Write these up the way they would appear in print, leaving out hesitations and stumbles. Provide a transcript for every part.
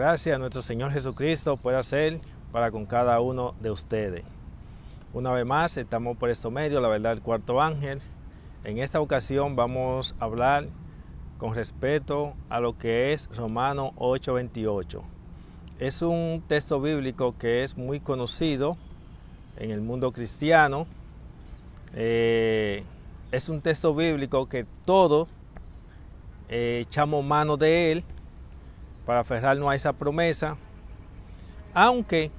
gracia de nuestro Señor Jesucristo pueda ser para con cada uno de ustedes. Una vez más, estamos por estos medios, la verdad, el cuarto ángel. En esta ocasión vamos a hablar con respecto a lo que es Romanos 8:28. Es un texto bíblico que es muy conocido en el mundo cristiano. Es un texto bíblico que todos echamos mano de él para aferrarnos a esa promesa, aunque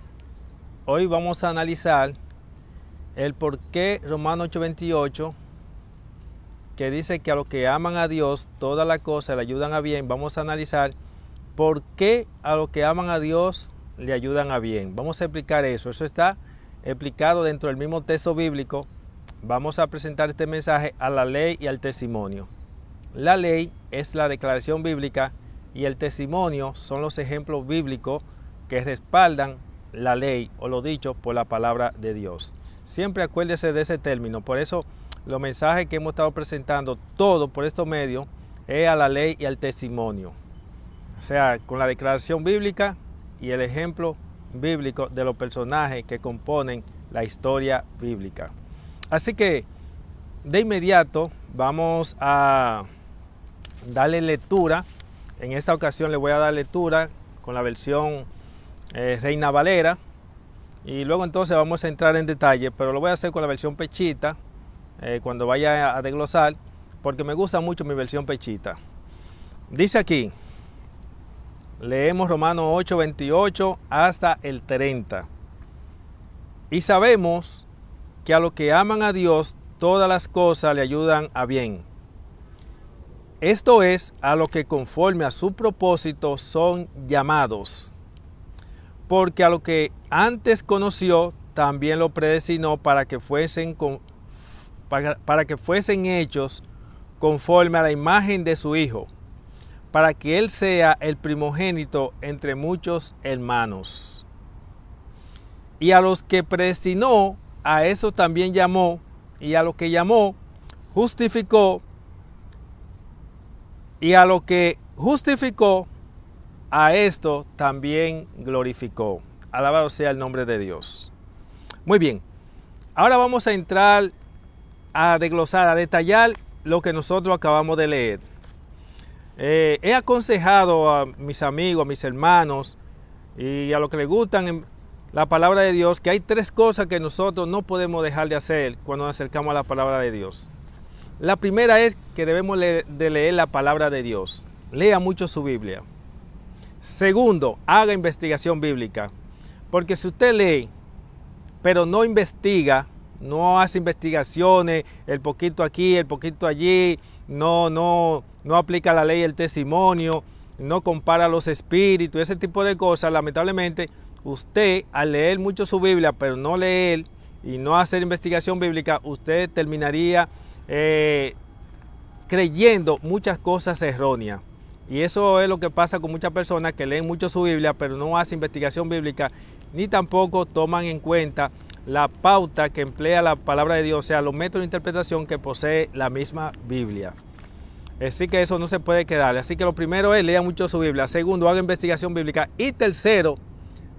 hoy vamos a analizar el por qué Romanos 8:28, que dice que a los que aman a Dios todas las cosas le ayudan a bien. Vamos a analizar por qué a los que aman a Dios le ayudan a bien. Vamos a explicar eso. Eso está explicado dentro del mismo texto bíblico. Vamos a presentar este mensaje a la ley y al testimonio. La ley es la declaración bíblica y el testimonio son los ejemplos bíblicos que respaldan la ley o lo dicho por la palabra de Dios. Siempre acuérdese de ese término. Por eso los mensajes que hemos estado presentando, todo por estos medios, es a la ley y al testimonio. O sea, con la declaración bíblica y el ejemplo bíblico de los personajes que componen la historia bíblica. Así que de inmediato vamos a darle lectura. En esta ocasión le voy a dar lectura con la versión Reina Valera. Y luego entonces vamos a entrar en detalle, pero lo voy a hacer con la versión Pechita cuando vaya a desglosar, porque me gusta mucho mi versión Pechita. Dice aquí, leemos Romanos 8:28 hasta el 30. Y sabemos que a los que aman a Dios todas las cosas le ayudan a bien. Esto es, a los que conforme a su propósito son llamados. Porque a los que antes conoció, también lo predestinó para que fuesen hechos conforme a la imagen de su Hijo, para que Él sea el primogénito entre muchos hermanos. Y a los que predestinó, a eso también llamó, y a los que llamó, justificó, y a los que justificó, a esto también glorificó. Alabado sea el nombre de Dios. Muy bien, ahora vamos a entrar a desglosar, a detallar lo que nosotros acabamos de leer. He aconsejado a mis amigos, a mis hermanos y a los que les gustan la palabra de Dios, que hay tres cosas que nosotros no podemos dejar de hacer cuando nos acercamos a la palabra de Dios. La primera es que debemos de leer la palabra de Dios. Lea mucho su Biblia. Segundo, haga investigación bíblica. Porque si usted lee, pero no investiga, no hace investigaciones, el poquito aquí, el poquito allí, no aplica la ley y el testimonio, no compara los espíritus, ese tipo de cosas, lamentablemente, usted al leer mucho su Biblia, pero no leer y no hacer investigación bíblica, usted terminaría creyendo muchas cosas erróneas. Y eso es lo que pasa con muchas personas que leen mucho su Biblia, pero no hacen investigación bíblica, ni tampoco toman en cuenta la pauta que emplea la palabra de Dios, o sea, los métodos de interpretación que posee la misma Biblia. Así que eso no se puede quedar. Así que lo primero es lea mucho su Biblia. Segundo, haga investigación bíblica. Y tercero,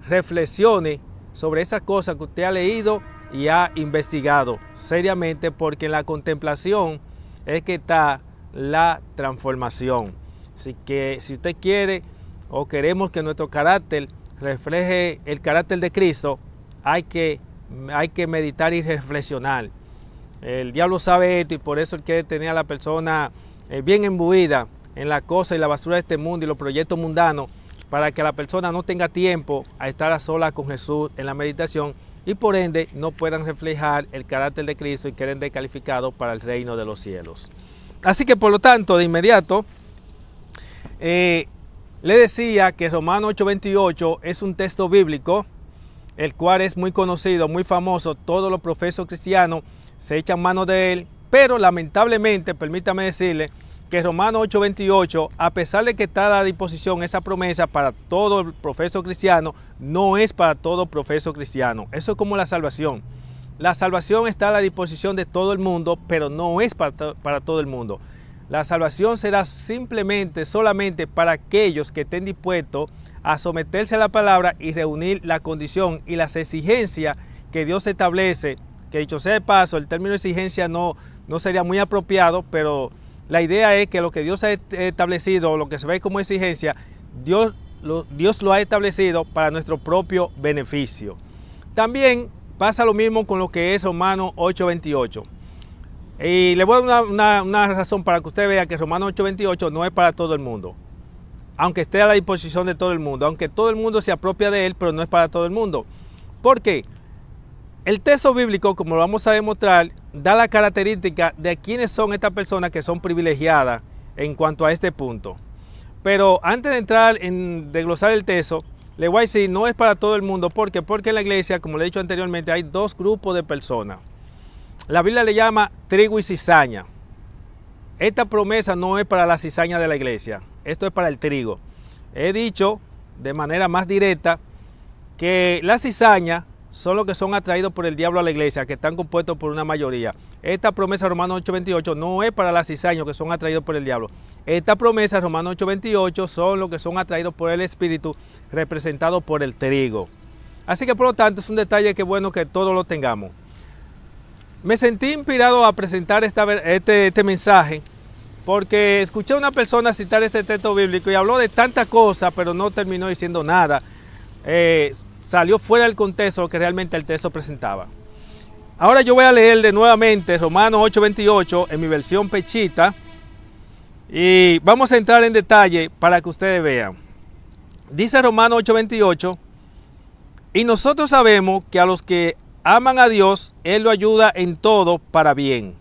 reflexione sobre esas cosas que usted ha leído y ha investigado seriamente, porque en la contemplación es que está la transformación. Así que si usted quiere o queremos que nuestro carácter refleje el carácter de Cristo, hay que meditar y reflexionar. El diablo sabe esto y por eso él quiere tener a la persona bien imbuida en la cosa y la basura de este mundo y los proyectos mundanos, para que la persona no tenga tiempo a estar a solas con Jesús en la meditación y por ende no puedan reflejar el carácter de Cristo y queden descalificados para el reino de los cielos. Así que por lo tanto, de inmediato, le decía que Romanos 8:28 es un texto bíblico, el cual es muy conocido, muy famoso. Todos los profesos cristianos se echan mano de él, pero lamentablemente, permítame decirle, que Romanos 8:28, a pesar de que está a la disposición esa promesa para todo el profeso cristiano, no es para todo profeso cristiano. Eso es como la salvación. La salvación está a la disposición de todo el mundo, pero no es para todo el mundo. La salvación será solamente para aquellos que estén dispuestos a someterse a la palabra y reunir la condición y las exigencias que Dios establece, que dicho sea de paso, el término exigencia no sería muy apropiado, pero la idea es que lo que Dios ha establecido, lo que se ve como exigencia, Dios lo ha establecido para nuestro propio beneficio. También pasa lo mismo con lo que es Romanos 8:28. Y le voy a dar una razón para que usted vea que Romanos 8:28 no es para todo el mundo. Aunque esté a la disposición de todo el mundo, aunque todo el mundo se apropia de él, pero no es para todo el mundo. ¿Por qué? El texto bíblico, como lo vamos a demostrar, da la característica de quiénes son estas personas que son privilegiadas en cuanto a este punto. Pero antes de entrar en desglosar el texto, le voy a decir, no es para todo el mundo. ¿Por qué? Porque en la iglesia, como le he dicho anteriormente, hay dos grupos de personas. La Biblia le llama trigo y cizaña. Esta promesa no es para la cizaña de la iglesia, esto es para el trigo. He dicho de manera más directa que la cizaña son los que son atraídos por el diablo a la iglesia, que están compuestos por una mayoría. Esta promesa Romanos 8:28 no es para las cizañas que son atraídos por el diablo. Esta promesa Romanos 8:28 son los que son atraídos por el Espíritu, representados por el trigo. Así que por lo tanto es un detalle que es bueno que todos lo tengamos. Me sentí inspirado a presentar este mensaje porque escuché a una persona citar este texto bíblico y habló de tantas cosas, pero no terminó diciendo nada. Salió fuera del contexto que realmente el texto presentaba. Ahora yo voy a leer nuevamente Romanos 8:28 en mi versión pechita y vamos a entrar en detalle para que ustedes vean. Dice Romanos 8:28, y nosotros sabemos que a los que aman a Dios, Él lo ayuda en todo para bien.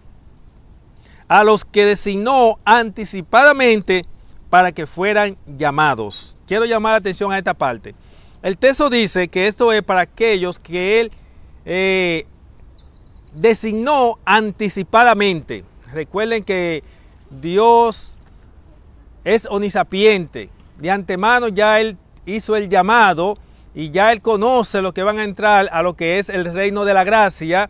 A los que designó anticipadamente para que fueran llamados. Quiero llamar la atención a esta parte. El texto dice que esto es para aquellos que Él designó anticipadamente. Recuerden que Dios es omnisapiente. De antemano ya Él hizo el llamado y ya Él conoce los que van a entrar a lo que es el reino de la gracia.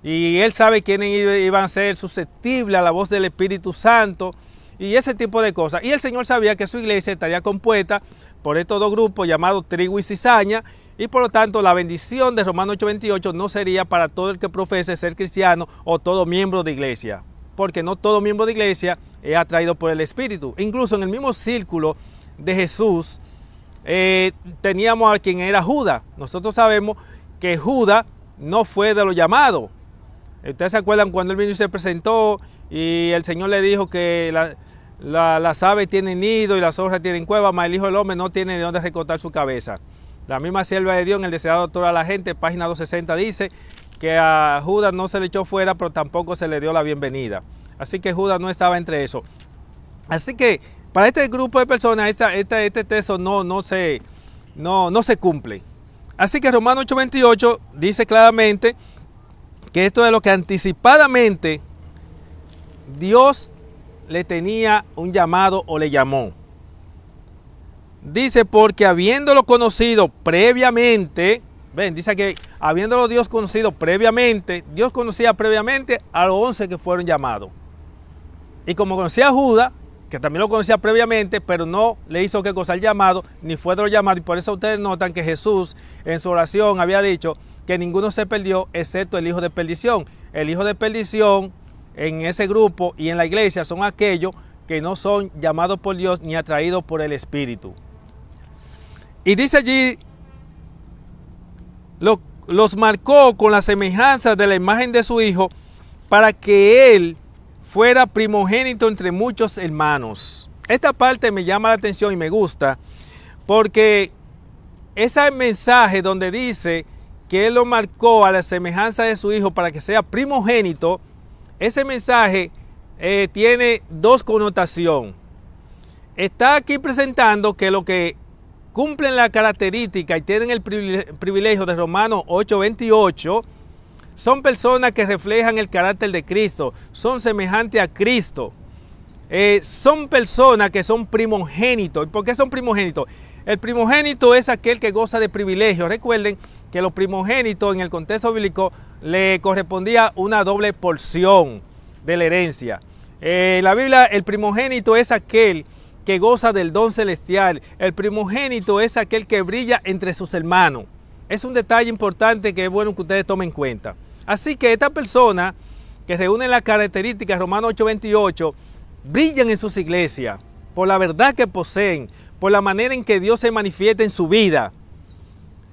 Y Él sabe quiénes iban a ser susceptibles a la voz del Espíritu Santo y ese tipo de cosas. Y el Señor sabía que su iglesia estaría compuesta por estos dos grupos llamados trigo y cizaña, y por lo tanto la bendición de Romanos 8:28 no sería para todo el que profese ser cristiano o todo miembro de iglesia, porque no todo miembro de iglesia es atraído por el Espíritu. Incluso en el mismo círculo de Jesús teníamos a quien era Judas. Nosotros sabemos que Judas no fue de los llamados. Ustedes se acuerdan cuando él vino y se presentó y el Señor le dijo que las aves tienen nido y las zorras tienen cueva, mas el Hijo del Hombre no tiene de dónde recostar su cabeza. La misma sierva de Dios en el Deseado Doctor a la Gente, página 260, dice que a Judas no se le echó fuera, pero tampoco se le dio la bienvenida. Así que Judas no estaba entre eso. Así que para este grupo de personas este texto no se cumple. Así que Romanos 8:28 dice claramente que esto es lo que anticipadamente Dios le tenía un llamado o le llamó. Dice, porque habiéndolo conocido previamente, dice que habiéndolo Dios conocido previamente, Dios conocía previamente a los 11 que fueron llamados. Y como conocía a Judas, que también lo conocía previamente, pero no le hizo que cosa el llamado, ni fue de los llamados, y por eso ustedes notan que Jesús en su oración había dicho que ninguno se perdió excepto el hijo de perdición. El hijo de perdición en ese grupo y en la iglesia son aquellos que no son llamados por Dios ni atraídos por el Espíritu. Y dice allí, los marcó con la semejanza de la imagen de su hijo para que él fuera primogénito entre muchos hermanos. Esta parte me llama la atención y me gusta porque ese mensaje donde dice que él lo marcó a la semejanza de su hijo para que sea primogénito, ese mensaje tiene dos connotaciones. Está aquí presentando que lo que cumplen la característica y tienen el privilegio de Romanos 8:28 son personas que reflejan el carácter de Cristo, son semejantes a Cristo, son personas que son primogénitos. ¿Y por qué son primogénitos? El primogénito es aquel que goza de privilegios. Recuerden que los primogénitos en el contexto bíblico le correspondía una doble porción de la herencia. La Biblia, el primogénito es aquel que goza del don celestial. El primogénito es aquel que brilla entre sus hermanos. Es un detalle importante que es bueno que ustedes tomen en cuenta. Así que esta persona que reúne las características, Romanos 8:28, brillan en sus iglesias por la verdad que poseen, por la manera en que Dios se manifiesta en su vida.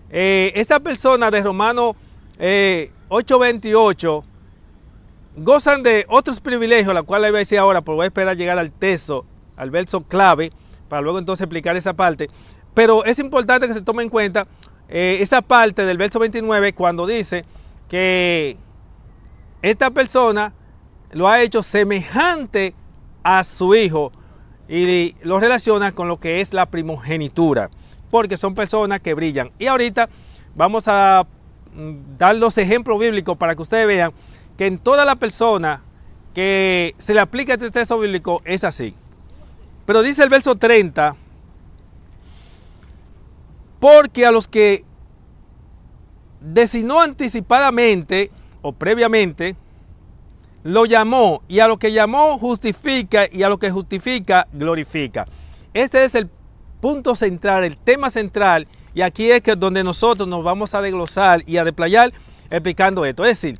Esta persona de Romanos 8:28 gozan de otros privilegios, la cual le voy a decir ahora, pero voy a esperar llegar al texto, al verso clave, para luego entonces explicar esa parte. Pero es importante que se tome en cuenta esa parte del verso 29, cuando dice que esta persona lo ha hecho semejante a su hijo y lo relaciona con lo que es la primogenitura, porque son personas que brillan. Y ahorita vamos a dar los ejemplos bíblicos para que ustedes vean que en toda la persona que se le aplica este texto bíblico es así. Pero dice el verso 30, porque a los que designó anticipadamente o previamente, lo llamó, y a lo que llamó justifica, y a lo que justifica glorifica. Este es el punto central, el tema central, y aquí es que donde nosotros nos vamos a desglosar y a desplayar explicando esto. Es decir,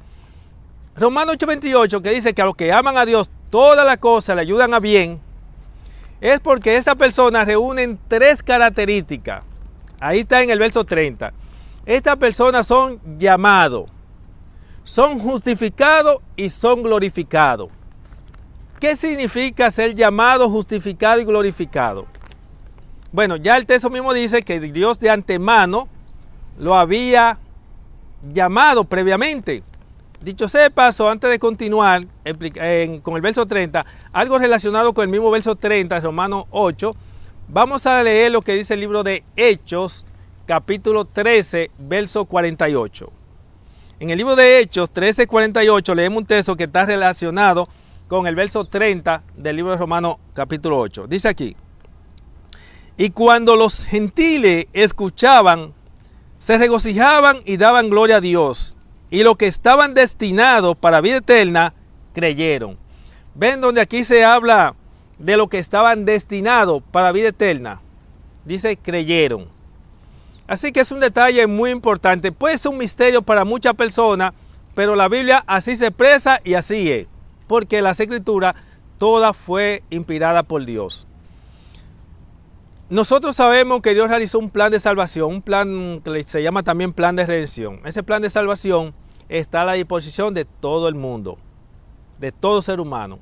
Romanos 8:28, que dice que a los que aman a Dios todas las cosas le ayudan a bien, es porque esa persona reúne tres características. Ahí está en el verso 30. Estas personas son llamados, son justificados y son glorificados. ¿Qué significa ser llamado, justificado y glorificado? Bueno, ya el texto mismo dice que Dios de antemano lo había llamado previamente. Dicho sea de paso, antes de continuar con el verso 30, algo relacionado con el mismo verso 30 de Romanos 8, vamos a leer lo que dice el libro de Hechos, capítulo 13, verso 48. En el libro de Hechos 13:48 leemos un texto que está relacionado con el verso 30 del libro de Romanos capítulo 8. Dice aquí: y cuando los gentiles escuchaban, se regocijaban y daban gloria a Dios, y los que estaban destinados para vida eterna creyeron. Ven donde aquí se habla de los que estaban destinados para vida eterna. Dice creyeron. Así que es un detalle muy importante. Puede ser un misterio para muchas personas, pero la Biblia así se expresa y así es. Porque las Escrituras toda fue inspirada por Dios. Nosotros sabemos que Dios realizó un plan de salvación, un plan que se llama también plan de redención. Ese plan de salvación está a la disposición de todo el mundo, de todo ser humano.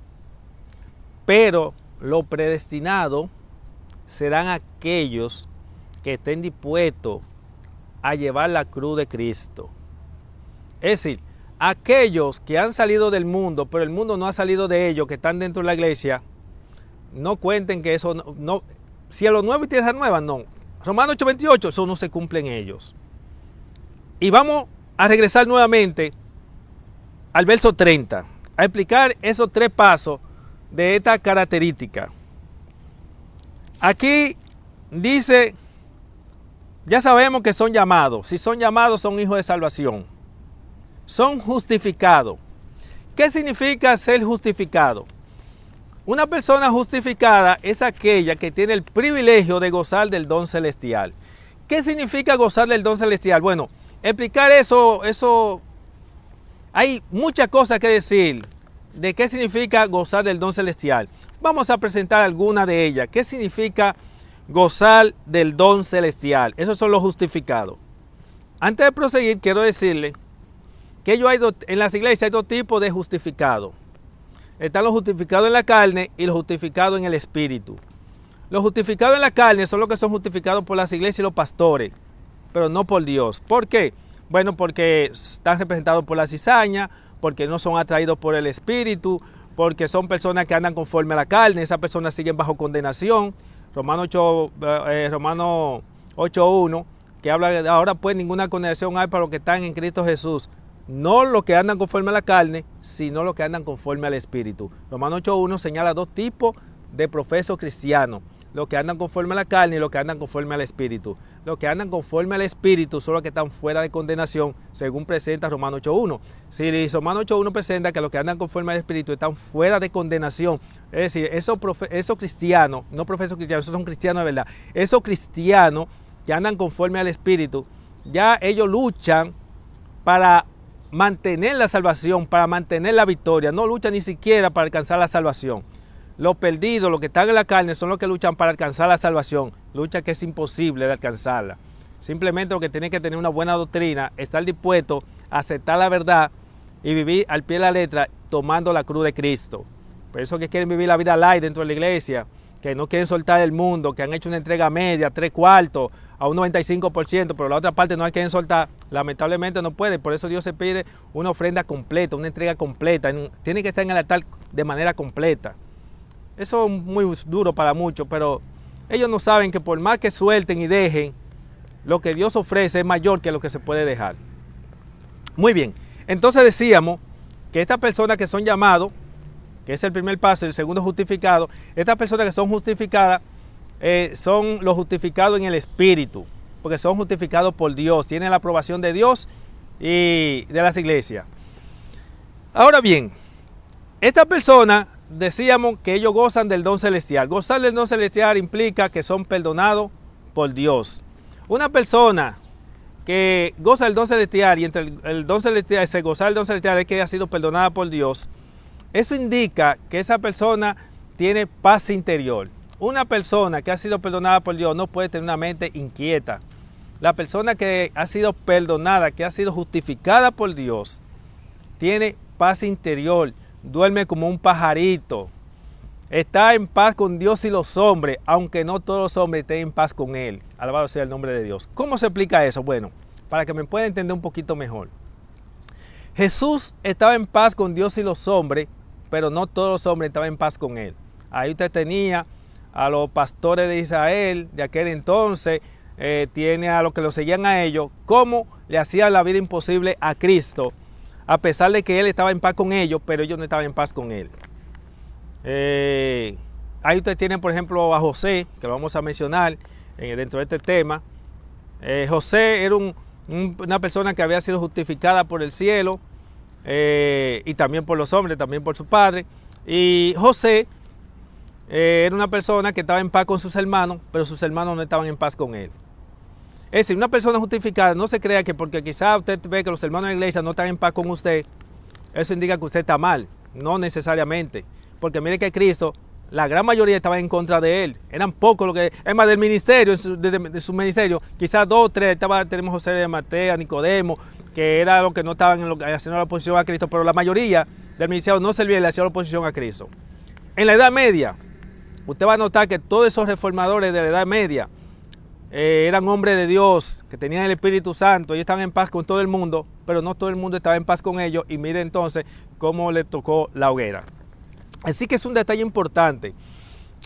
Pero lo predestinado serán aquellos que estén dispuestos a llevar la cruz de Cristo. Es decir, aquellos que han salido del mundo, pero el mundo no ha salido de ellos, que están dentro de la iglesia, no cuenten que eso no cielo nuevo y tierra nueva, no. Romanos 8:28, eso no se cumple en ellos. Y vamos a regresar nuevamente al verso 30, a explicar esos tres pasos de esta característica. Aquí dice, ya sabemos que son llamados. Si son llamados, son hijos de salvación. Son justificados. ¿Qué significa ser justificado? Una persona justificada es aquella que tiene el privilegio de gozar del don celestial. ¿Qué significa gozar del don celestial? Bueno, explicar eso hay muchas cosas que decir de qué significa gozar del don celestial. Vamos a presentar algunas de ellas. ¿Qué significa gozar del don celestial? Esos son los justificados. Antes de proseguir, quiero decirle que en las iglesias hay dos tipos de justificados. Están los justificados en la carne y los justificados en el espíritu. Los justificados en la carne son los que son justificados por las iglesias y los pastores, pero no por Dios. ¿Por qué? Bueno, porque están representados por la cizaña, porque no son atraídos por el espíritu, porque son personas que andan conforme a la carne, esas personas siguen bajo condenación. Romanos 8:1, que habla de ahora pues ninguna condenación hay para los que están en Cristo Jesús. No los que andan conforme a la carne, sino los que andan conforme al espíritu. Romanos 8:1 señala dos tipos de profesos cristianos. los que andan conforme a la carne y los que andan conforme al Espíritu. Los que andan conforme al Espíritu son los que están fuera de condenación, según presenta Romanos 8.1. Si Romanos 8.1 presenta que los que andan conforme al Espíritu están fuera de condenación, es decir, esos cristianos, no profesos cristianos, esos son cristianos de verdad, esos cristianos que andan conforme al Espíritu, ya ellos luchan para mantener la salvación, para mantener la victoria, no luchan ni siquiera para alcanzar la salvación. Los perdidos, los que están en la carne, son los que luchan para alcanzar la salvación. Lucha que es imposible de alcanzarla. Simplemente lo que tiene que tener una buena doctrina, estar dispuesto a aceptar la verdad y vivir al pie de la letra tomando la cruz de Cristo. Por eso que quieren vivir la vida light dentro de la iglesia, que no quieren soltar el mundo, que han hecho una entrega media, 3/4, a un 95%, pero la otra parte no la quieren soltar. Lamentablemente no puede. Por eso Dios se pide una ofrenda completa, una entrega completa. Tiene que estar en el altar de manera completa. Eso es muy duro para muchos, pero ellos no saben que por más que suelten y dejen, lo que Dios ofrece es mayor que lo que se puede dejar. Muy bien, entonces decíamos que estas personas que son llamados, que es el primer paso, el segundo justificado, estas personas que son justificadas son los justificados en el Espíritu, porque son justificados por Dios, tienen la aprobación de Dios y de las iglesias. Ahora bien, estas personas decíamos que ellos gozan del don celestial. Gozar del don celestial implica que son perdonados por Dios. Una persona que goza del don celestial y entre el don celestial, se goza del don celestial es que ha sido perdonada por Dios. Eso indica que esa persona tiene paz interior. Una persona que ha sido perdonada por Dios no puede tener una mente inquieta. La persona que ha sido perdonada, que ha sido justificada por Dios, tiene paz interior. Duerme como un pajarito, está en paz con Dios y los hombres, aunque no todos los hombres estén en paz con Él. Alabado sea el nombre de Dios. ¿Cómo se explica eso? Bueno, para que me pueda entender un poquito mejor. Jesús estaba en paz con Dios y los hombres, pero no todos los hombres estaban en paz con Él. Ahí usted tenía a los pastores de Israel de aquel entonces, tiene a los que lo seguían a ellos, cómo le hacían la vida imposible a Cristo, a pesar de que Él estaba en paz con ellos, pero ellos no estaban en paz con Él. Ahí usted tiene, por ejemplo, a José, que lo vamos a mencionar dentro de este tema. José era una persona que había sido justificada por el cielo y también por los hombres, también por su padre. Y José era una persona que estaba en paz con sus hermanos, pero sus hermanos no estaban en paz con él. Es decir, una persona justificada, no se crea que porque quizás usted ve que los hermanos de la iglesia no están en paz con usted, eso indica que usted está mal. No necesariamente. Porque mire que Cristo, la gran mayoría estaba en contra de él. Eran pocos los que, es más, del ministerio, de su ministerio, quizás 2 o 3, tenemos José de Mateo, Nicodemo, que era los que no estaban haciendo la oposición a Cristo, pero la mayoría del ministerio no servía y le hacía la oposición a Cristo. En la Edad Media, usted va a notar que todos esos reformadores de la Edad Media eran hombres de Dios, que tenían el Espíritu Santo, ellos estaban en paz con todo el mundo, pero no todo el mundo estaba en paz con ellos, y mire entonces cómo le tocó la hoguera. Así que es un detalle importante.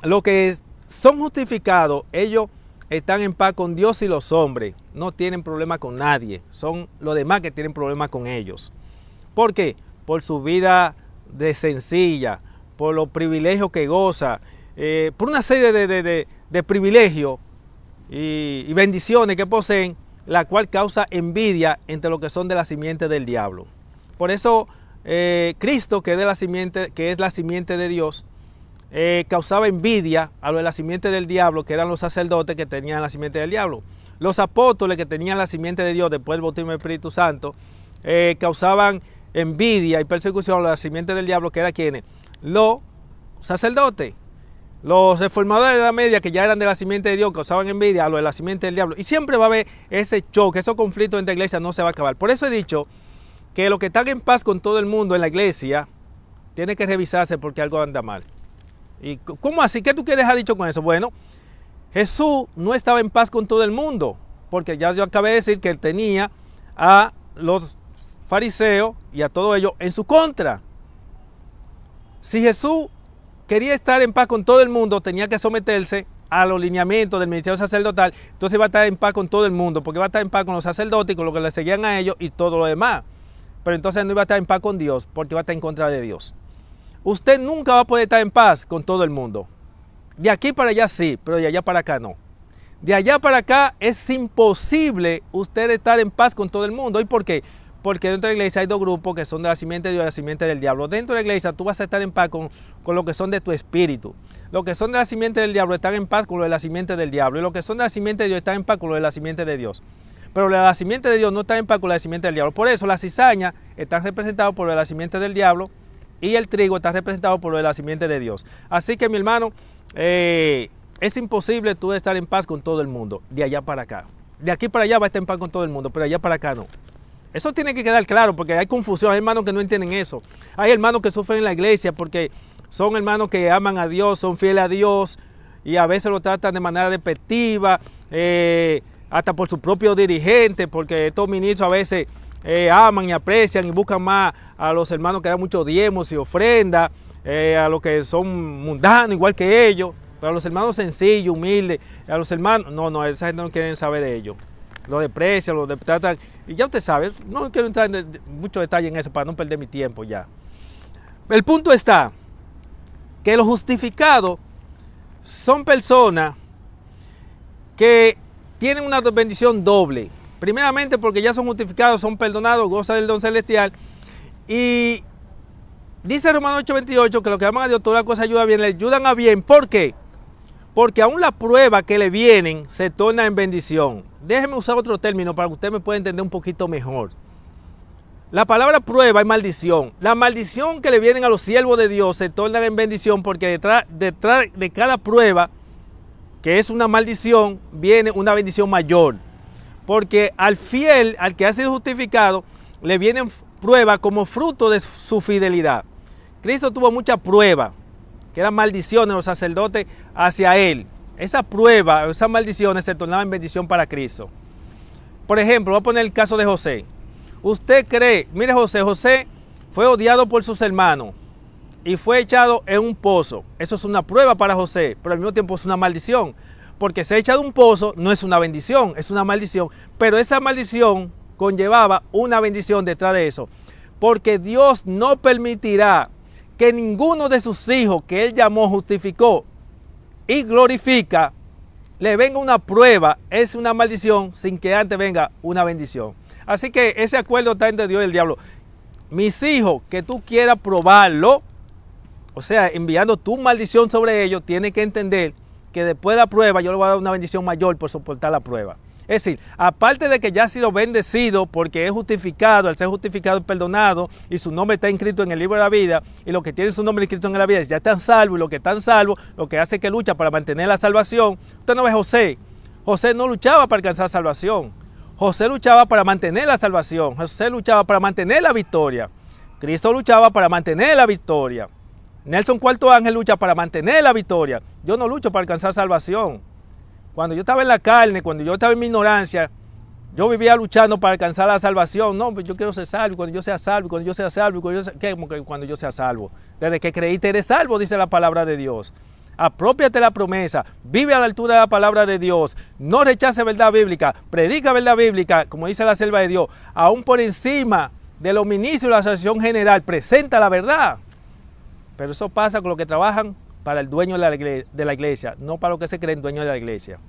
Los que son justificados, ellos están en paz con Dios y los hombres, no tienen problema con nadie, son los demás que tienen problemas con ellos. ¿Por qué? Por su vida de sencilla, por los privilegios que goza, por una serie de privilegios y bendiciones que poseen, la cual causa envidia entre los que son de la simiente del diablo. Por eso Cristo, que es la simiente de Dios, causaba envidia a los de la simiente del diablo, que eran los sacerdotes que tenían la simiente del diablo. Los apóstoles que tenían la simiente de Dios después del bautismo del Espíritu Santo, causaban envidia y persecución a la simiente del diablo, que eran quienes, los sacerdotes. Los reformadores de la Edad Media, que ya eran de la simiente de Dios, causaban envidia a los de la simiente del diablo. Y siempre va a haber ese choque, esos conflictos entre iglesias no se va a acabar. Por eso he dicho que los que están en paz con todo el mundo en la iglesia, tienen que revisarse porque algo anda mal. ¿Y cómo así? ¿Qué tú quieres ha dicho con eso? Bueno, Jesús no estaba en paz con todo el mundo, porque ya yo acabé de decir que él tenía a los fariseos y a todos ellos en su contra. Si Jesús quería estar en paz con todo el mundo, tenía que someterse a los lineamientos del ministerio sacerdotal. Entonces va a estar en paz con todo el mundo, porque va a estar en paz con los sacerdotes y con los que le seguían a ellos y todo lo demás. Pero entonces no iba a estar en paz con Dios, porque va a estar en contra de Dios. Usted nunca va a poder estar en paz con todo el mundo. De aquí para allá sí, pero de allá para acá no. De allá para acá es imposible usted estar en paz con todo el mundo. ¿Y por qué? Porque dentro de la iglesia hay dos grupos que son de la simiente de Dios y de la simiente del diablo. Dentro de la iglesia tú vas a estar en paz con lo que son de tu espíritu. Los que son de la simiente del diablo están en paz con lo de la simiente del diablo. Y los que son de la simiente de Dios están en paz con lo de la simiente de Dios. Pero la simiente de Dios no está en paz con la simiente del diablo. Por eso la cizaña está representada por lo de la simiente del diablo y el trigo está representado por lo de la simiente de Dios. Así que mi hermano, es imposible tú estar en paz con todo el mundo, de allá para acá. De aquí para allá va a estar en paz con todo el mundo, pero allá para acá no. Eso tiene que quedar claro porque hay confusión, hay hermanos que no entienden eso. Hay hermanos que sufren en la iglesia porque son hermanos que aman a Dios, son fieles a Dios y a veces lo tratan de manera despectiva, hasta por su propio dirigente, porque estos ministros a veces aman y aprecian y buscan más a los hermanos que dan muchos diezmos y ofrendas, a los que son mundanos igual que ellos. Pero a los hermanos sencillos, humildes, a los hermanos, no, esa gente no quiere saber de ellos. Lo desprecian, lo tratan. Y ya usted sabe, no quiero entrar en mucho detalle en eso para no perder mi tiempo ya. El punto está que los justificados son personas que tienen una bendición doble. Primeramente porque ya son justificados, son perdonados, gozan del don celestial. Y dice Romanos 8:28 que los que aman a Dios todas las cosas ayudan bien, le ayudan a bien. ¿Por qué? Porque aún la prueba que le vienen se torna en bendición. Déjeme usar otro término para que usted me pueda entender un poquito mejor. La palabra prueba es maldición. La maldición que le vienen a los siervos de Dios se torna en bendición porque detrás de cada prueba, que es una maldición, viene una bendición mayor. Porque al fiel, al que ha sido justificado, le vienen pruebas como fruto de su fidelidad. Cristo tuvo mucha prueba, que eran maldiciones de los sacerdotes hacia él. Esa prueba, esas maldiciones se tornaban en bendición para Cristo. Por ejemplo, voy a poner el caso de José. Usted cree, mire José fue odiado por sus hermanos y fue echado en un pozo. Eso es una prueba para José, pero al mismo tiempo es una maldición. Porque ser echado en un pozo no es una bendición, es una maldición. Pero esa maldición conllevaba una bendición detrás de eso. Porque Dios no permitirá que ninguno de sus hijos que Él llamó, justificó y glorifica, le venga una prueba, es una maldición, sin que antes venga una bendición. Así que ese acuerdo está entre Dios y el diablo. Mis hijos, que tú quieras probarlo, o sea, enviando tu maldición sobre ellos, tienes que entender que después de la prueba yo le voy a dar una bendición mayor por soportar la prueba. Es decir, aparte de que ya ha sido bendecido porque es justificado, al ser justificado es perdonado y su nombre está inscrito en el libro de la vida, y los que tienen su nombre inscrito en la vida ya están salvos, y los que están salvos, lo que hace que lucha para mantener la salvación. Usted no ve a José. José no luchaba para alcanzar salvación. José luchaba para mantener la salvación. José luchaba para mantener la victoria. Cristo luchaba para mantener la victoria. Nelson Cuarto Ángel lucha para mantener la victoria. Yo no lucho para alcanzar salvación. Cuando yo estaba en la carne, cuando yo estaba en mi ignorancia, yo vivía luchando para alcanzar la salvación. No, pues yo quiero ser salvo, cuando yo sea salvo, cuando yo sea salvo, cuando yo sea salvo. Desde que creíste eres salvo, dice la palabra de Dios. Apropiate la promesa, vive a la altura de la palabra de Dios, no rechace verdad bíblica, predica verdad bíblica, como dice la selva de Dios, aún por encima de los ministros de la asociación general, presenta la verdad. Pero eso pasa con los que trabajan para el dueño de la iglesia, no para los que se creen dueños de la iglesia.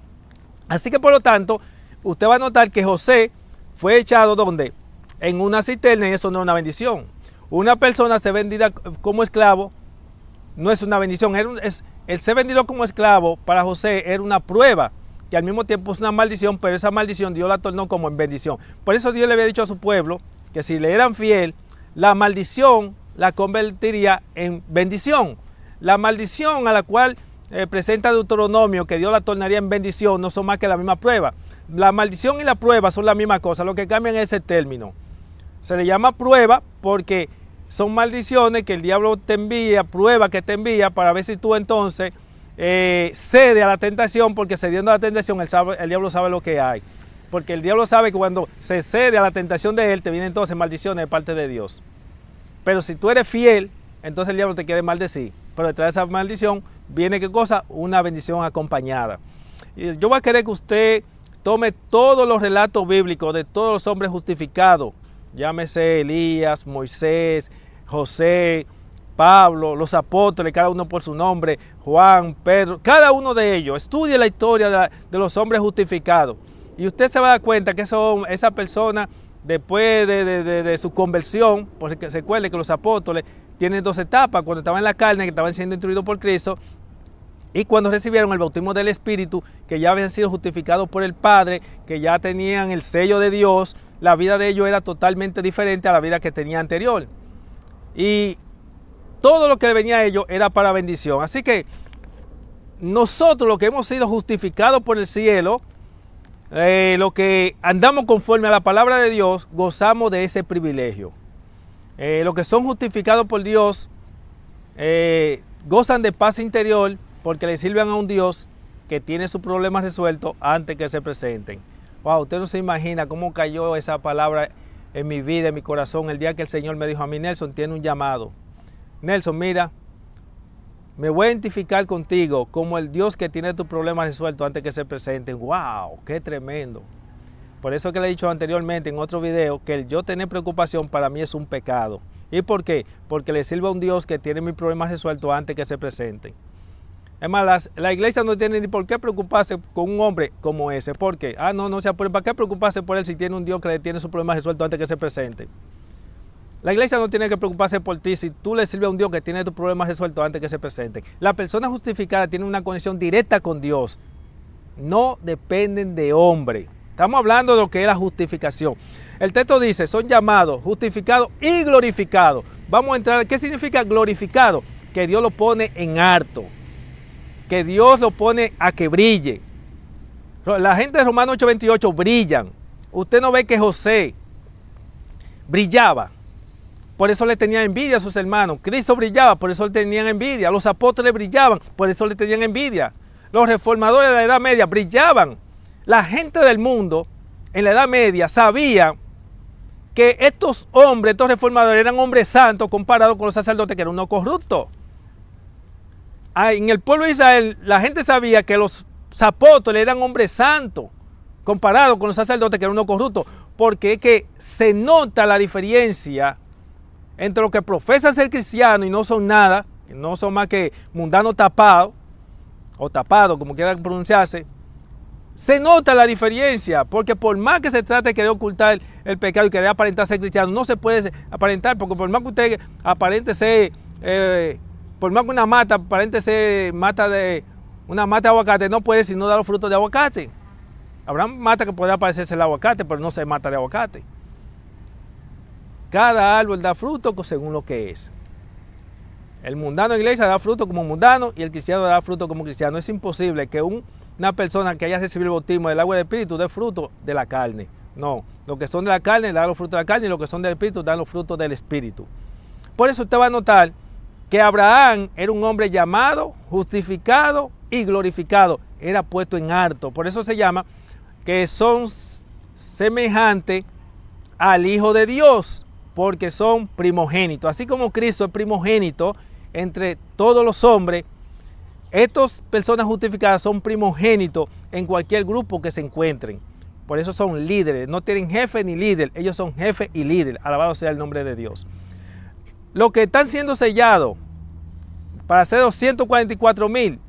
Así que por lo tanto, usted va a notar que José fue echado ¿dónde? En una cisterna, y eso no es una bendición. Una persona ser vendida como esclavo no es una bendición. El ser vendido como esclavo para José era una prueba, que al mismo tiempo es una maldición, pero esa maldición Dios la tornó como en bendición. Por eso Dios le había dicho a su pueblo que si le eran fiel, la maldición la convertiría en bendición. La maldición a la cual presenta Deuteronomio, que Dios la tornaría en bendición, no son más que la misma prueba. La maldición y la prueba son la misma cosa, lo que cambian es ese término. Se le llama prueba porque son maldiciones que el diablo te envía, prueba que te envía para ver si tú entonces cede a la tentación, porque cediendo a la tentación el diablo sabe lo que hay. Porque el diablo sabe que cuando se cede a la tentación de él, te vienen entonces maldiciones de parte de Dios. Pero si tú eres fiel, entonces el diablo te quiere maldecir. Pero detrás de esa maldición viene ¿qué cosa? Una bendición acompañada. Y yo voy a querer que usted tome todos los relatos bíblicos de todos los hombres justificados. Llámese Elías, Moisés, José, Pablo, los apóstoles, cada uno por su nombre, Juan, Pedro, cada uno de ellos. Estudie la historia de los hombres justificados. Y usted se va a dar cuenta que esa persona, después de su conversión, porque se acuerde que los apóstoles tienen dos etapas: cuando estaban en la carne, que estaban siendo instruidos por Cristo, y cuando recibieron el bautismo del Espíritu, que ya habían sido justificados por el Padre, que ya tenían el sello de Dios. La vida de ellos era totalmente diferente a la vida que tenía anterior. Y todo lo que le venía a ellos era para bendición. Así que nosotros, los que hemos sido justificados por el cielo, los que andamos conforme a la palabra de Dios, gozamos de ese privilegio. Los que son justificados por Dios gozan de paz interior, porque le sirven a un Dios que tiene sus problemas resueltos antes que se presenten. Wow, usted no se imagina cómo cayó esa palabra en mi vida, en mi corazón, el día que el Señor me dijo a mí: Nelson, tiene un llamado. Nelson, mira, me voy a identificar contigo como el Dios que tiene tus problemas resueltos antes que se presenten. Wow, qué tremendo. Por eso que le he dicho anteriormente en otro video que el yo tener preocupación para mí es un pecado. ¿Y por qué? Porque le sirvo a un Dios que tiene mis problemas resueltos antes que se presenten. Es más, la iglesia no tiene ni por qué preocuparse con un hombre como ese. ¿Por qué? No se apure. ¿Para qué preocuparse por él si tiene un Dios que le tiene sus problemas resueltos antes que se presente? La iglesia no tiene que preocuparse por ti si tú le sirves a un Dios que tiene tus problemas resueltos antes que se presenten. La persona justificada tiene una conexión directa con Dios. No dependen de hombre. Estamos hablando de lo que es la justificación. El texto dice: son llamados, justificados y glorificados. Vamos a entrar. ¿Qué significa glorificado? Que Dios lo pone en alto. Que Dios lo pone a que brille. La gente de Romanos 8:28 brillan. Usted no ve que José brillaba, por eso le tenían envidia a sus hermanos. Cristo brillaba, por eso le tenían envidia. Los apóstoles brillaban, por eso le tenían envidia. Los reformadores de la Edad Media brillaban. La gente del mundo en la Edad Media sabía que estos hombres, estos reformadores, eran hombres santos comparados con los sacerdotes, que eran unos corruptos. En el pueblo de Israel, la gente sabía que los apóstoles eran hombres santos comparados con los sacerdotes, que eran unos corruptos, porque es que se nota la diferencia entre los que profesan ser cristianos y no son nada, que no son más que mundanos tapados, o tapados, como quieran pronunciarse. Se nota la diferencia, porque por más que se trate de querer ocultar el pecado y querer aparentar ser cristiano, no se puede aparentar, porque por más que usted aparente ser, por más que una mata aparente ser una mata de aguacate, no puede sino dar los frutos de aguacate. Habrá mata que podrá parecerse el aguacate, pero no se mata de aguacate. Cada árbol da fruto según lo que es. El mundano en la iglesia da fruto como mundano y el cristiano da fruto como cristiano. Es imposible que una persona que haya recibido el bautismo del agua y del Espíritu dé fruto de la carne. No, los que son de la carne dan los frutos de la carne y los que son del Espíritu dan los frutos del Espíritu. Por eso usted va a notar que Abraham era un hombre llamado, justificado y glorificado. Era puesto en alto. Por eso se llama que son semejantes al Hijo de Dios, porque son primogénitos. Así como Cristo es primogénito entre todos los hombres, estas personas justificadas son primogénitos en cualquier grupo que se encuentren. Por eso son líderes. No tienen jefe ni líder. Ellos son jefe y líder. Alabado sea el nombre de Dios. Los que están siendo sellados para ser los 144,000,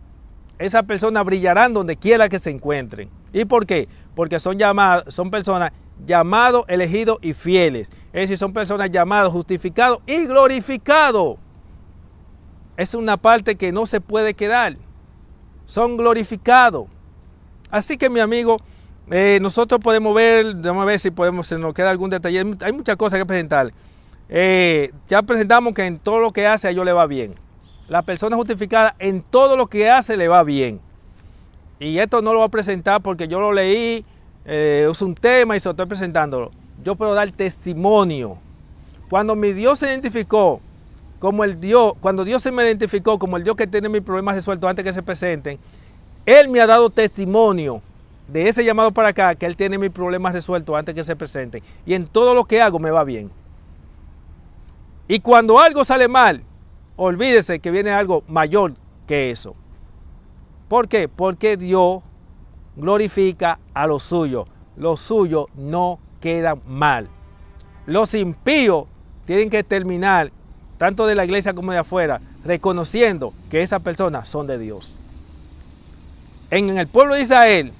esas personas brillarán donde quiera que se encuentren. ¿Y por qué? Porque son personas llamados, elegidos y fieles. Es decir, son personas llamadas, justificados y glorificados. Es una parte que no se puede quedar. Son glorificados. Así que, mi amigo, nosotros podemos ver, vamos a ver si se nos queda algún detalle. Hay muchas cosas que presentar. Ya presentamos que en todo lo que hace a ellos le va bien. La persona justificada en todo lo que hace le va bien. Y esto no lo voy a presentar porque yo lo leí, es un tema y se lo estoy presentándolo. Yo puedo dar testimonio. Cuando mi Dios se identificó como el Dios, cuando Dios se me identificó como el Dios que tiene mis problemas resueltos antes que se presenten, Él me ha dado testimonio de ese llamado para acá, que Él tiene mis problemas resueltos antes que se presenten. Y en todo lo que hago me va bien. Y cuando algo sale mal, olvídese que viene algo mayor que eso. ¿Por qué? Porque Dios glorifica a los suyos. Los suyos no quedan mal. Los impíos tienen que terminar tanto de la iglesia como de afuera, reconociendo que esas personas son de Dios. En el pueblo de Israel,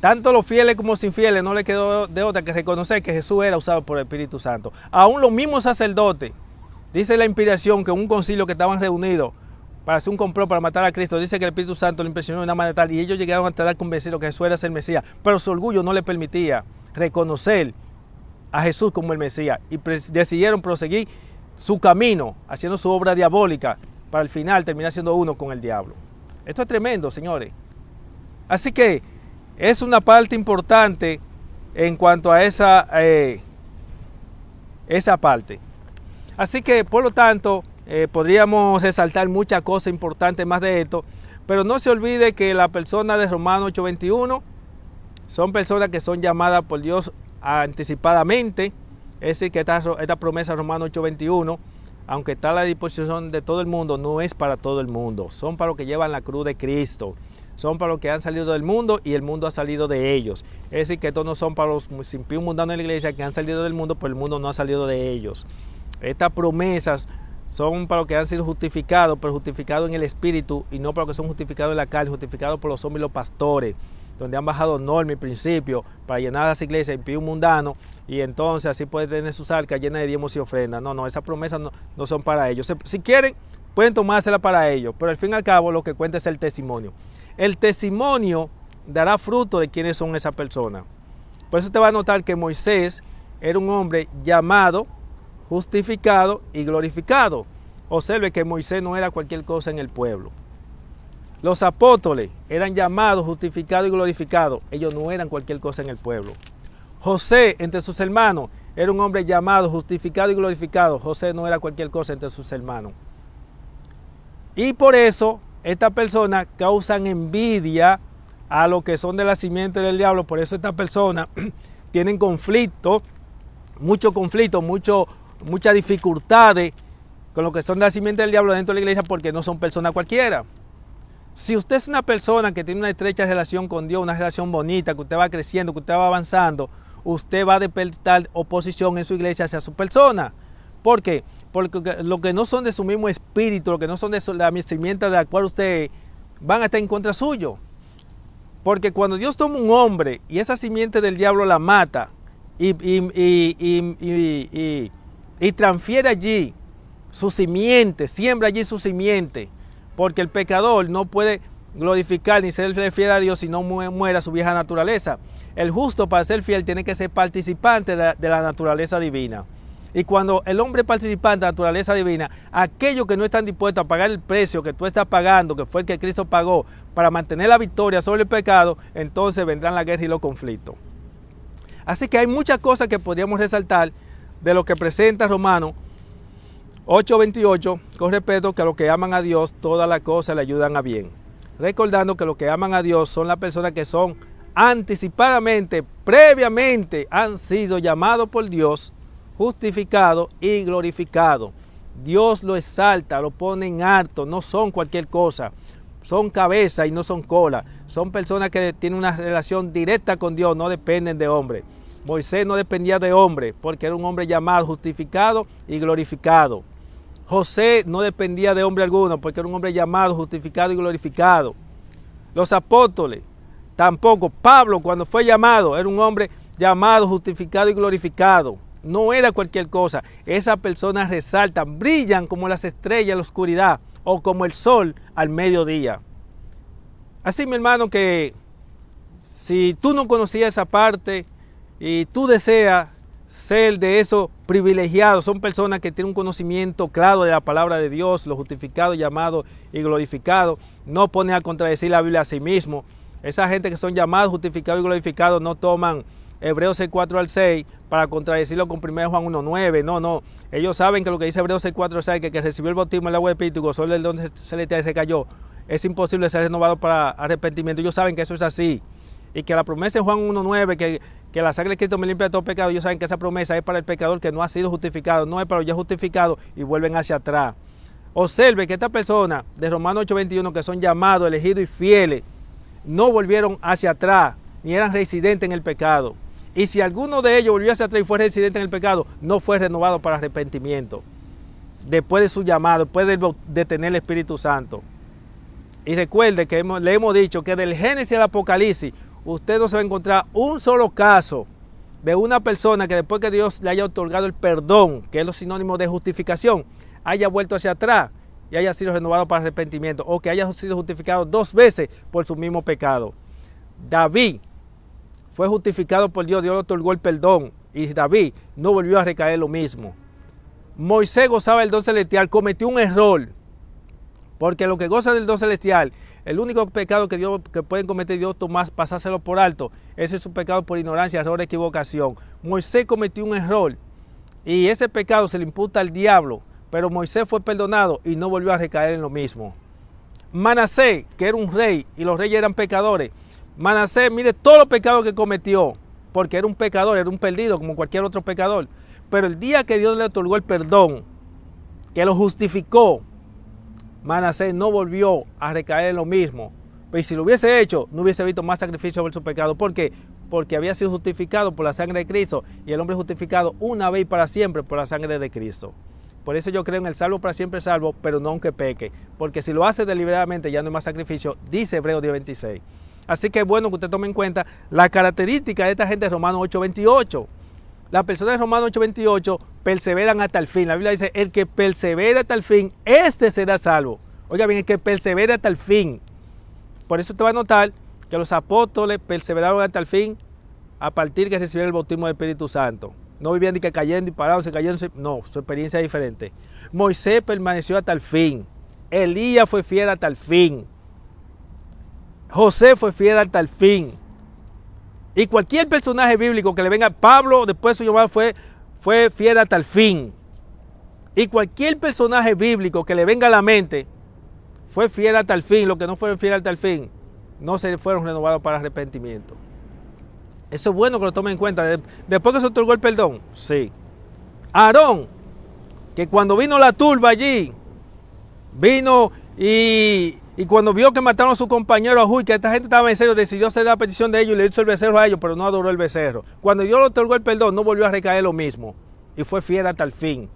tanto los fieles como los infieles no le quedó de otra que reconocer que Jesús era usado por el Espíritu Santo. Aún los mismos sacerdotes, dice la inspiración que en un concilio que estaban reunidos para hacer un complot para matar a Cristo, dice que el Espíritu Santo lo impresionó de una manera tal y ellos llegaron a estar convencidos que Jesús era el Mesías, pero su orgullo no le permitía reconocer a Jesús como el Mesías y decidieron proseguir su camino, haciendo su obra diabólica, para al final terminar siendo uno con el diablo. Esto es tremendo, señores. Así que es una parte importante en cuanto a esa parte. Así que, por lo tanto, podríamos resaltar muchas cosas importantes más de esto, pero no se olvide que la persona de Romanos 8:21 son personas que son llamadas por Dios anticipadamente. Es decir, que esta promesa de Romanos 8:21, aunque está a la disposición de todo el mundo, no es para todo el mundo. Son para los que llevan la cruz de Cristo. Son para los que han salido del mundo y el mundo ha salido de ellos. Es decir, que estos no son para los impíos mundanos de la iglesia que han salido del mundo, pero el mundo no ha salido de ellos. Estas promesas son para los que han sido justificados, pero justificados en el Espíritu y no para los que son justificados en la carne, justificados por los hombres y los pastores, donde han bajado normas y principios para llenar las iglesias impíos mundanos y entonces así puede tener sus arcas llenas de diezmos y ofrendas. No, esas promesas no son para ellos. Si quieren, pueden tomársela para ellos, pero al fin y al cabo lo que cuenta es el testimonio. El testimonio dará fruto de quiénes son esas personas. Por eso te va a notar que Moisés era un hombre llamado, justificado y glorificado. Observe que Moisés no era cualquier cosa en el pueblo. Los apóstoles eran llamados, justificados y glorificados. Ellos no eran cualquier cosa en el pueblo. José, entre sus hermanos, era un hombre llamado, justificado y glorificado. José no era cualquier cosa entre sus hermanos. Y por eso estas personas causan envidia a los que son de la simiente del diablo. Por eso estas personas tienen conflicto, muchas dificultades con los que son de la simiente del diablo dentro de la iglesia, porque no son personas cualquiera. Si usted es una persona que tiene una estrecha relación con Dios, una relación bonita, que usted va creciendo, que usted va avanzando, usted va a despertar oposición en su iglesia hacia su persona. ¿Por qué? Porque los que no son de su mismo espíritu, los que no son de la simiente de la cual usted van a estar en contra suyo. Porque cuando Dios toma un hombre y esa simiente del diablo la mata y transfiere allí su simiente, siembra allí su simiente, porque el pecador no puede glorificar ni ser fiel a Dios si no muera su vieja naturaleza. El justo, para ser fiel, tiene que ser participante de la naturaleza divina. Y cuando el hombre es participante de la naturaleza divina, aquellos que no están dispuestos a pagar el precio que tú estás pagando, que fue el que Cristo pagó para mantener la victoria sobre el pecado, entonces vendrán la guerra y los conflictos. Así que hay muchas cosas que podríamos resaltar de lo que presenta Romanos 8:28, con respecto que a los que aman a Dios, todas las cosas le ayudan a bien. Recordando que los que aman a Dios son las personas que son anticipadamente, previamente, han sido llamados por Dios, justificados y glorificados. Dios lo exalta, lo pone en alto, no son cualquier cosa. Son cabeza y no son cola. Son personas que tienen una relación directa con Dios, no dependen de hombre. Moisés no dependía de hombre, porque era un hombre llamado, justificado y glorificado. José no dependía de hombre alguno, porque era un hombre llamado, justificado y glorificado. Los apóstoles tampoco. Pablo, cuando fue llamado, era un hombre llamado, justificado y glorificado. No era cualquier cosa. Esas personas resaltan, brillan como las estrellas en la oscuridad o como el sol al mediodía. Así, mi hermano, que si tú no conocías esa parte y tú deseas ser de esos privilegiados, son personas que tienen un conocimiento claro de la palabra de Dios, los justificados, llamados y glorificados, no ponen a contradecir la Biblia a sí mismo. Esa gente que son llamados, justificados y glorificados no toman Hebreos 6:4-6 para contradecirlo con 1 Juan 1:9. No. Ellos saben que lo que dice Hebreos 6:4-6, que recibió el bautismo en el agua del Espíritu y gozó del don celestial y se cayó, es imposible ser renovado para arrepentimiento. Ellos saben que eso es así. Y que la promesa de Juan 1:9, que la sangre de Cristo me limpia de todo pecado, ellos saben que esa promesa es para el pecador que no ha sido justificado, no es para los ya justificados y vuelven hacia atrás. Observe que estas personas de Romanos 8:21, que son llamados, elegidos y fieles, no volvieron hacia atrás, ni eran residentes en el pecado. Y si alguno de ellos volvió hacia atrás y fue residente en el pecado, no fue renovado para arrepentimiento. después de su llamado, después de tener el Espíritu Santo. Y recuerde que le hemos dicho que del Génesis al Apocalipsis, usted no se va a encontrar un solo caso de una persona que después que Dios le haya otorgado el perdón, que es lo sinónimo de justificación, haya vuelto hacia atrás y haya sido renovado para arrepentimiento, o que haya sido justificado 2 veces por su mismo pecado. David fue justificado por Dios, Dios le otorgó el perdón, y David no volvió a recaer lo mismo. Moisés gozaba del don celestial, cometió un error, porque lo que goza del don celestial, el único pecado que pueden cometer Dios, Tomás, pasárselo por alto, ese es un pecado por ignorancia, error, equivocación. Moisés cometió un error, y ese pecado se le imputa al diablo, pero Moisés fue perdonado y no volvió a recaer en lo mismo. Manasés, que era un rey, y los reyes eran pecadores. Manasés, mire todos los pecados que cometió, porque era un pecador, era un perdido como cualquier otro pecador. Pero el día que Dios le otorgó el perdón, que lo justificó, Manasés no volvió a recaer en lo mismo. Pero si lo hubiese hecho, no hubiese visto más sacrificio por su pecado. ¿Por qué? Porque había sido justificado por la sangre de Cristo, y el hombre es justificado una vez y para siempre por la sangre de Cristo. Por eso yo creo en el salvo para siempre salvo, pero no aunque peque. Porque si lo hace deliberadamente ya no hay más sacrificio, dice Hebreos 10:26. Así que es bueno que usted tome en cuenta la característica de esta gente de Romanos 8:28. Las personas de Romanos 8:28 perseveran hasta el fin. La Biblia dice, el que persevera hasta el fin, este será salvo. Oiga bien, el que persevera hasta el fin. Por eso usted va a notar que los apóstoles perseveraron hasta el fin a partir que recibieron el bautismo del Espíritu Santo. No vivían ni que cayendo y parados, no, su experiencia es diferente. Moisés permaneció hasta el fin. Elías fue fiel hasta el fin. José fue fiel hasta el fin. Y cualquier personaje bíblico que le venga, Pablo después de su llamado fue fiel hasta el fin. Y cualquier personaje bíblico que le venga a la mente fue fiel hasta el fin. Los que no fueron fieles hasta el fin no se fueron renovados para arrepentimiento. Eso es bueno que lo tomen en cuenta. Después que se otorgó el perdón, sí. Aarón, que cuando vino la turba allí, vino y cuando vio que mataron a su compañero Ahui, que esta gente estaba en serio, decidió hacer la petición de ellos y le hizo el becerro a ellos, pero no adoró el becerro. Cuando Dios le otorgó el perdón, no volvió a recaer lo mismo y fue fiel hasta el fin.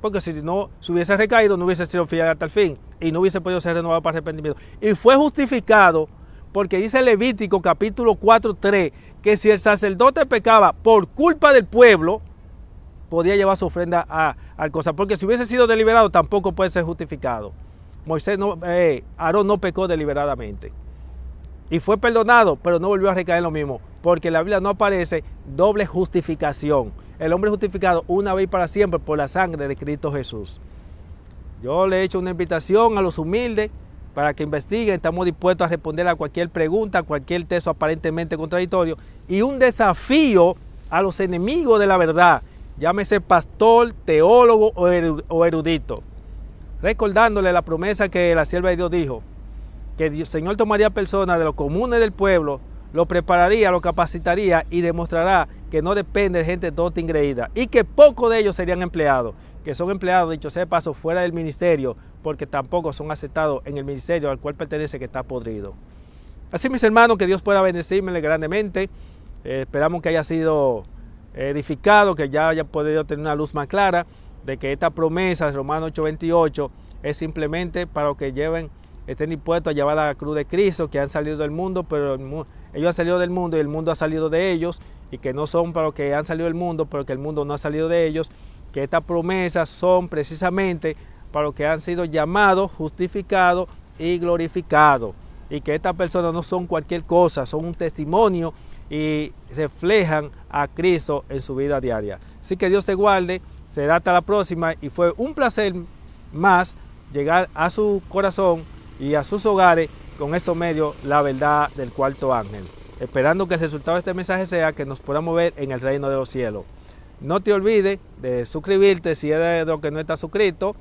Porque si no se hubiese recaído, no hubiese sido fiel hasta el fin y no hubiese podido ser renovado para arrepentimiento. Y fue justificado porque dice Levítico capítulo 4:3 que si el sacerdote pecaba por culpa del pueblo, podía llevar su ofrenda al cosa. Porque si hubiese sido deliberado, tampoco puede ser justificado. Aarón no pecó deliberadamente. Y fue perdonado, pero no volvió a recaer en lo mismo. Porque en la Biblia no aparece doble justificación. El hombre es justificado una vez y para siempre por la sangre de Cristo Jesús. Yo le he hecho una invitación a los humildes para que investiguen. Estamos dispuestos a responder a cualquier pregunta, a cualquier texto aparentemente contradictorio. Y un desafío a los enemigos de la verdad, llámese pastor, teólogo o erudito. Recordándole la promesa que la sierva de Dios dijo, que el Señor tomaría personas de los comunes del pueblo, lo prepararía, lo capacitaría y demostrará que no depende de gente tonta y engreída y que pocos de ellos serían empleados, que son empleados, dicho sea de paso, fuera del ministerio, porque tampoco son aceptados en el ministerio al cual pertenece, que está podrido. Así, mis hermanos, que Dios pueda bendecirme grandemente. Esperamos que haya sido edificado, que ya haya podido tener una luz más clara de que esta promesa de Romanos 8:28 es simplemente para los que estén dispuestos a llevar la cruz de Cristo, que han salido del mundo, pero ellos han salido del mundo y el mundo ha salido de ellos, y que no son para los que han salido del mundo, pero que el mundo no ha salido de ellos, que estas promesas son precisamente para los que han sido llamados, justificados y glorificados, y que estas personas no son cualquier cosa, son un testimonio y reflejan a Cristo en su vida diaria. Así que Dios te guarde, será hasta la próxima, y fue un placer más llegar a su corazón y a sus hogares con estos medios, la verdad del cuarto ángel. Esperando que el resultado de este mensaje sea que nos podamos ver en el reino de los cielos. No te olvides de suscribirte si eres de los que no estás suscrito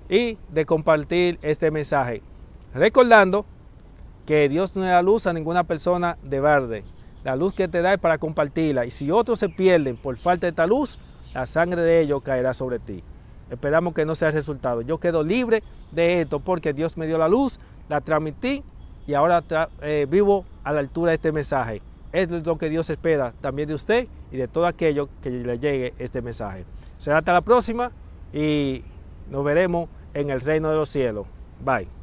y de compartir este mensaje. Recordando que Dios no da luz a ninguna persona de verde. La luz que te da es para compartirla. Y si otros se pierden por falta de esta luz, la sangre de ellos caerá sobre ti. Esperamos que no sea el resultado. Yo quedo libre de esto porque Dios me dio la luz, la transmití y ahora vivo a la altura de este mensaje. Es lo que Dios espera también de usted y de todo aquello que le llegue este mensaje. Será hasta la próxima y Nos veremos en el reino de los cielos. Bye.